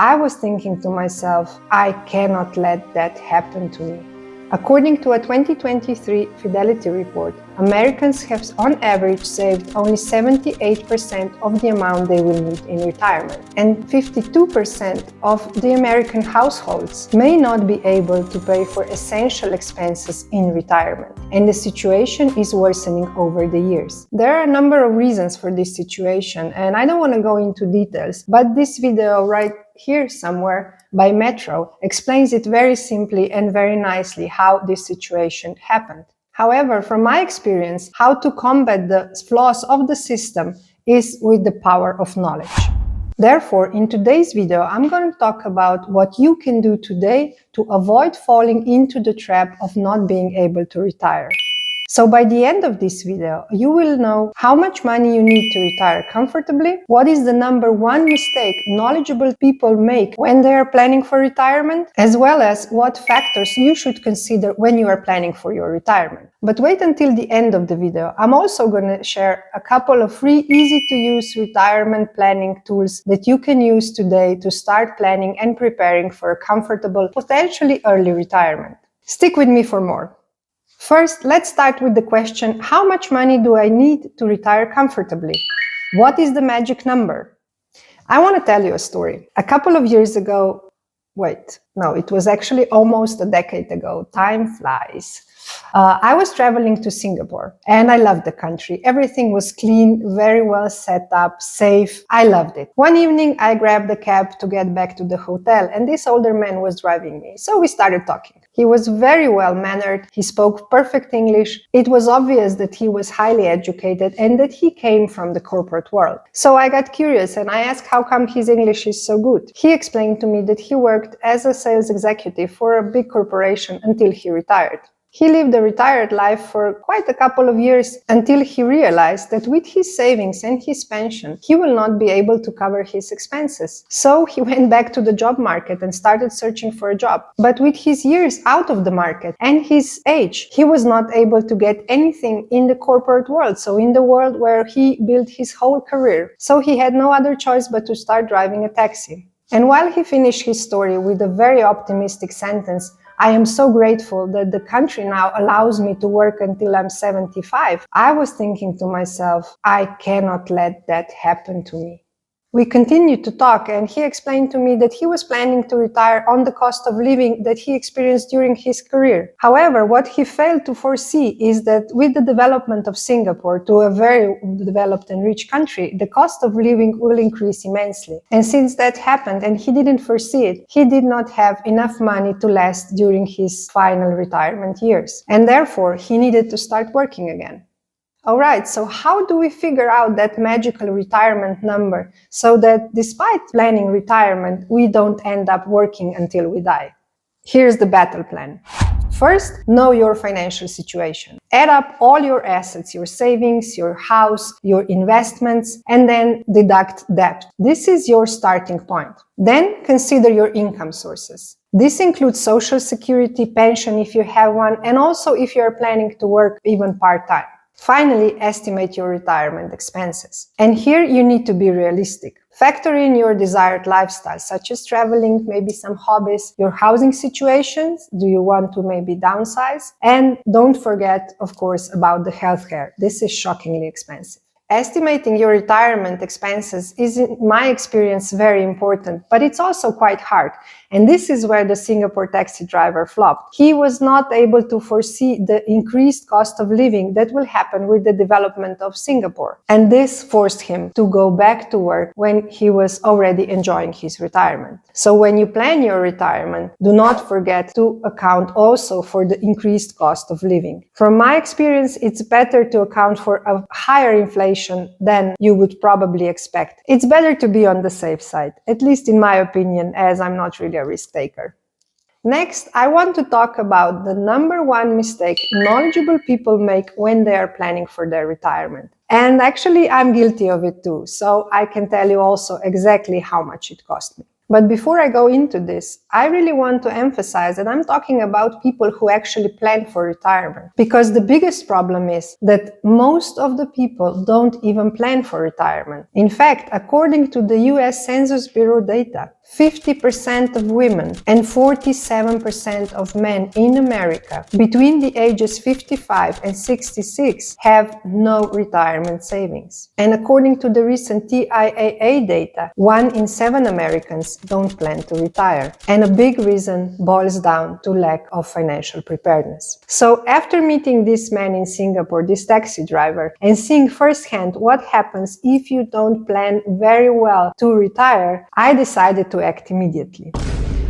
I was thinking to myself, I cannot let that happen to me. According to a 2023 Fidelity report, Americans have on average saved only 78% of the amount they will need in retirement, and 52% of the American households may not be able to pay for essential expenses in retirement, and the situation is worsening over the years. There are a number of reasons for this situation, and I don't want to go into details, but this video right here somewhere by Metro explains it very simply and very nicely how this situation happened. However, from my experience, how to combat the flaws of the system is with the power of knowledge. Therefore, in today's video, I'm going to talk about what you can do today to avoid falling into the trap of not being able to retire. So by the end of this video, you will know how much money you need to retire comfortably, what is the number one mistake knowledgeable people make when they are planning for retirement, as well as what factors you should consider when you are planning for your retirement. But wait until the end of the video. I'm also going to share a couple of free, easy-to-use retirement planning tools that you can use today to start planning and preparing for a comfortable, potentially early retirement. Stick with me for more. First, let's start with the question, how much money do I need to retire comfortably? What is the magic number? I want to tell you a story. A couple of years ago, it was actually almost a decade ago. Time flies. I was traveling to Singapore and I loved the country. Everything was clean, very well set up, safe. I loved it. One evening, I grabbed a cab to get back to the hotel and this older man was driving me. So we started talking. He was very well mannered. He spoke perfect English. It was obvious that he was highly educated and that he came from the corporate world. So I got curious and I asked how come his English is so good. He explained to me that he worked as a sales executive for a big corporation until he retired. He lived a retired life for quite a couple of years until he realized that with his savings and his pension, he will not be able to cover his expenses. So he went back to the job market and started searching for a job. But with his years out of the market and his age, he was not able to get anything in the corporate world, so in the world where he built his whole career. So he had no other choice but to start driving a taxi. And while he finished his story with a very optimistic sentence, I am so grateful that the country now allows me to work until I'm 75. I was thinking to myself, I cannot let that happen to me. We continued to talk and he explained to me that he was planning to retire on the cost of living that he experienced during his career. However, what he failed to foresee is that with the development of Singapore to a very developed and rich country, the cost of living will increase immensely. And since that happened and he didn't foresee it, he did not have enough money to last during his final retirement years. And therefore, he needed to start working again. Alright, so how do we figure out that magical retirement number so that despite planning retirement, we don't end up working until we die? Here's the battle plan. First, know your financial situation. Add up all your assets, your savings, your house, your investments, and then deduct debt. This is your starting point. Then consider your income sources. This includes Social Security, pension if you have one, and also if you are planning to work even part-time. Finally, estimate your retirement expenses. And here you need to be realistic. Factor in your desired lifestyle, such as traveling, maybe some hobbies, your housing situations. Do you want to maybe downsize? And don't forget, of course, about the healthcare. This is shockingly expensive. Estimating your retirement expenses is, in my experience, very important, but it's also quite hard. And this is where the Singapore taxi driver flopped. He was not able to foresee the increased cost of living that will happen with the development of Singapore. And this forced him to go back to work when he was already enjoying his retirement. So when you plan your retirement, do not forget to account also for the increased cost of living. From my experience, it's better to account for a higher inflation than you would probably expect. It's better to be on the safe side, at least in my opinion, as I'm not really a risk taker. Next, I want to talk about the number one mistake knowledgeable people make when they are planning for their retirement. And actually, I'm guilty of it too, so I can tell you also exactly how much it cost me. But before I go into this, I really want to emphasize that I'm talking about people who actually plan for retirement. Because the biggest problem is that most of the people don't even plan for retirement. In fact, according to the US Census Bureau data, 50% of women and 47% of men in America between the ages 55 and 66 have no retirement savings. And according to the recent TIAA data, 1 in 7 Americans don't plan to retire. And a big reason boils down to lack of financial preparedness. So after meeting this man in Singapore, this taxi driver, and seeing firsthand what happens if you don't plan very well to retire, I decided to act immediately.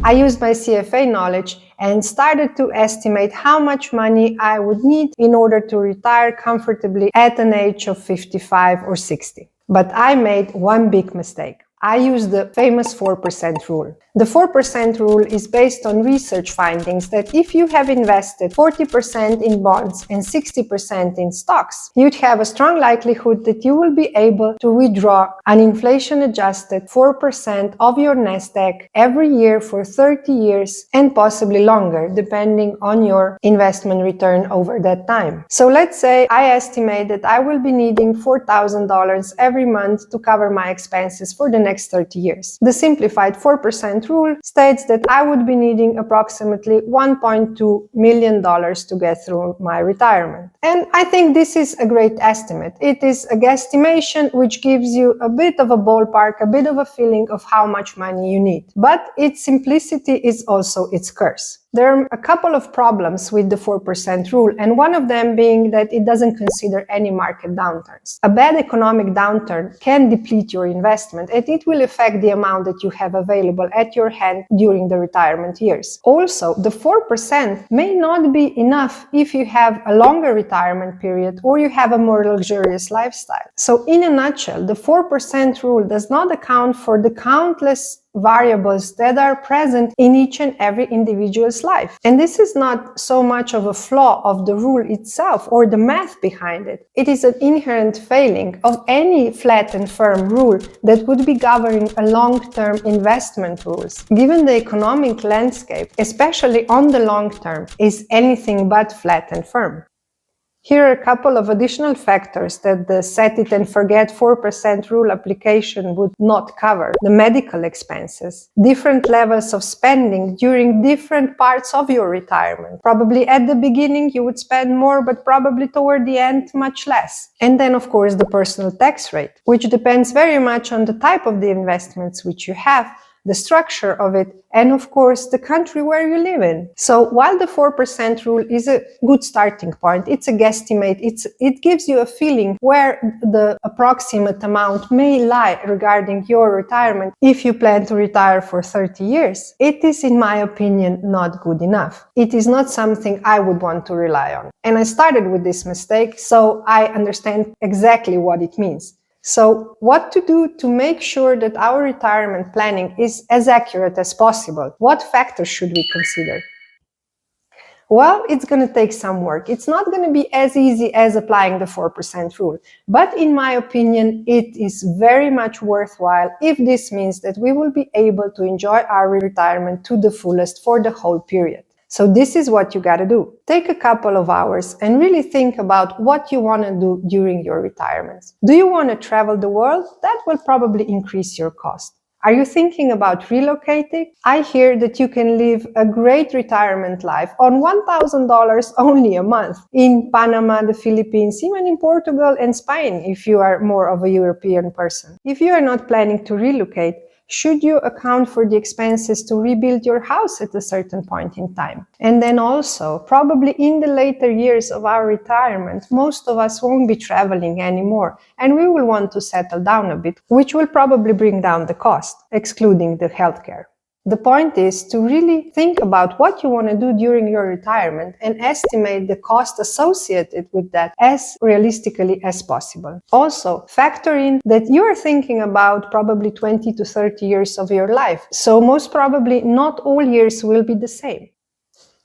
I used my CFA knowledge and started to estimate how much money I would need in order to retire comfortably at an age of 55 or 60. But I made one big mistake. I used the famous 4% rule. The 4% rule is based on research findings that if you have invested 40% in bonds and 60% in stocks, you'd have a strong likelihood that you will be able to withdraw an inflation-adjusted 4% of your nest egg every year for 30 years and possibly longer, depending on your investment return over that time. So let's say I estimate that I will be needing $4,000 every month to cover my expenses for the next 30 years. The simplified 4% rule states that I would be needing approximately $1.2 million to get through my retirement. And I think this is a great estimate. It is a guesstimation which gives you a bit of a ballpark, a bit of a feeling of how much money you need. But its simplicity is also its curse. There are a couple of problems with the 4% rule, and one of them being that it doesn't consider any market downturns. A bad economic downturn can deplete your investment, and it will affect the amount that you have available at your hand during the retirement years. Also, the 4% may not be enough if you have a longer retirement period or you have a more luxurious lifestyle. So in a nutshell, the 4% rule does not account for the countless variables that are present in each and every individual's life. And this is not so much of a flaw of the rule itself or the math behind it. It is an inherent failing of any flat and firm rule that would be governing a long-term investment rules. Given the economic landscape, especially on the long term, is anything but flat and firm. Here are a couple of additional factors that the set it and forget 4% rule application would not cover. The medical expenses, different levels of spending during different parts of your retirement. Probably at the beginning you would spend more, but probably toward the end much less. And then of course the personal tax rate, which depends very much on the type of the investments which you have, the structure of it, and of course the country where you live in. So while the 4% rule is a good starting point, it's a guesstimate, it gives you a feeling where the approximate amount may lie regarding your retirement if you plan to retire for 30 years. It is, in my opinion, not good enough. It is not something I would want to rely on. And I started with this mistake, so I understand exactly what it means. So what to do to make sure that our retirement planning is as accurate as possible? What factors should we consider? Well, it's going to take some work. It's not going to be as easy as applying the 4% rule. But in my opinion, it is very much worthwhile if this means that we will be able to enjoy our retirement to the fullest for the whole period. So this is what you got to do. Take a couple of hours and really think about what you want to do during your retirement. Do you want to travel the world? That will probably increase your cost. Are you thinking about relocating? I hear that you can live a great retirement life on $1,000 only a month in Panama, the Philippines, even in Portugal and Spain if you are more of a European person. If you are not planning to relocate, should you account for the expenses to rebuild your house at a certain point in time? And then also, probably in the later years of our retirement, most of us won't be traveling anymore, and we will want to settle down a bit, which will probably bring down the cost, excluding the healthcare. The point is to really think about what you want to do during your retirement and estimate the cost associated with that as realistically as possible. Also, factor in that you are thinking about probably 20 to 30 years of your life, so most probably not all years will be the same.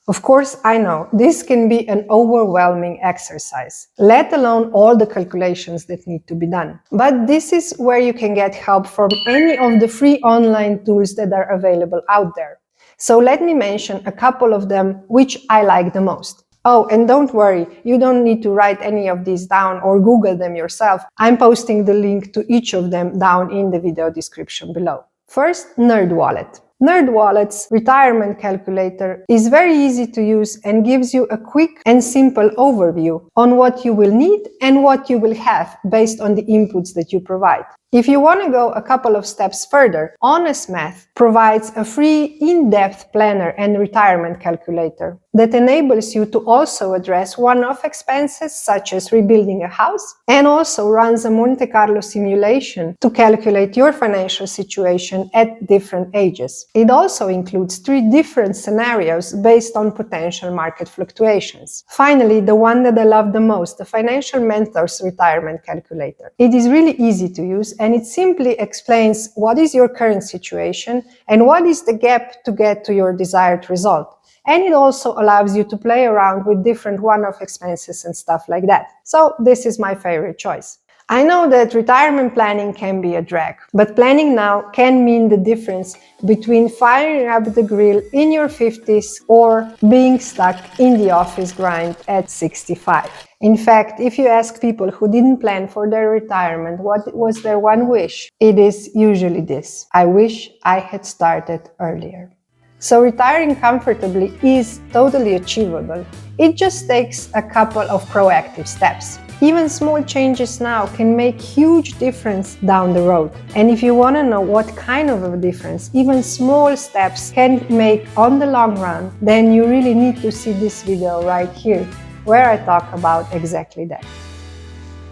Of course, I know this can be an overwhelming exercise, let alone all the calculations that need to be done. But this is where you can get help from any of the free online tools that are available out there. So let me mention a couple of them which I like the most. Oh, and don't worry, you don't need to write any of these down or Google them yourself. I'm posting the link to each of them down in the video description below. First, NerdWallet. NerdWallet's retirement calculator is very easy to use and gives you a quick and simple overview on what you will need and what you will have based on the inputs that you provide. If you want to go a couple of steps further, Honest Math provides a free in-depth planner and retirement calculator that enables you to also address one-off expenses such as rebuilding a house, and also runs a Monte Carlo simulation to calculate your financial situation at different ages. It also includes 3 different scenarios based on potential market fluctuations. Finally, the one that I love the most, the Financial Mentor's retirement calculator. It is really easy to use and it simply explains what is your current situation and what is the gap to get to your desired result. And it also allows you to play around with different one-off expenses and stuff like that. So this is my favorite choice. I know that retirement planning can be a drag, but planning now can mean the difference between firing up the grill in your 50s or being stuck in the office grind at 65. In fact, if you ask people who didn't plan for their retirement what was their one wish, it is usually this: I wish I had started earlier. So retiring comfortably is totally achievable. It just takes a couple of proactive steps. Even small changes now can make huge difference down the road. And if you want to know what kind of a difference even small steps can make on the long run, then you really need to see this video right here, where I talk about exactly that.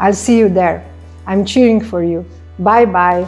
I'll see you there. I'm cheering for you. Bye bye.